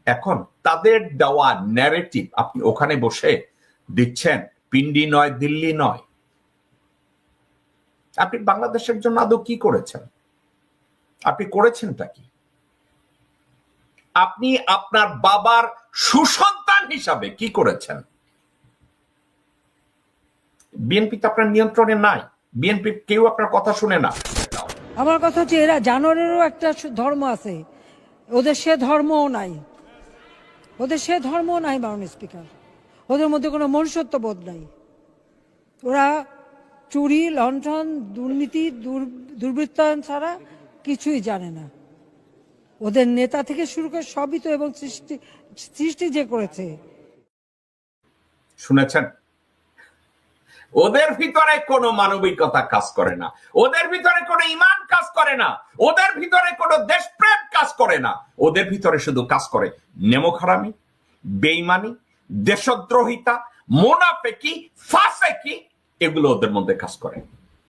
এখন তাদের দেওয়া ন্যারেটিভ আপনি ওখানে বসে দিচ্ছেন, পিন্ডি নয়, দিল্লি নয়। আপনি বাংলাদেশের জন্য আদৌ কি করেছেন? আপনি করেছেনটা কি? আপনি আপনার বাবার সুসন্তান হিসাবে কি করেছেন? বিএনপি তো আপনার নিয়ন্ত্রণে নাই, বিএনপি কেউ আপনার কথা শুনে না। আমার কথা হচ্ছে এরা জানোয়ারেরও একটা ধর্ম আছে, ওদের সে ধর্মও নাই, ওদের সে ধর্মও নাই মাননীয় স্পিকার। ওদের মধ্যে কোনো মনুষ্যত্ব বোধ নাই। ওরা চুরি, লণ্ঠন, দুর্নীতি, দুর্বৃত্তায়ন ছাড়া কিছুই জানে না। ওদের নেতা থেকে শুরু করে সবই তো, এবং সৃষ্টি যে করেছে। শুনেছেন? ওদের ভিতরে কোনো মানবিকতা কাজ করে না, ওদের ভিতরে কোনো ঈমান কাজ করে না, ওদের ভিতরে কোনো দেশপ্রেম কাজ করে না। ওদের ভিতরে শুধু কাজ করে নেমোখারামি, বেঈমানি, দেশদ্রোহিতা, মুনাফেকি, ফাসেকি, এগুলো ওদের মধ্যে কাজ করে।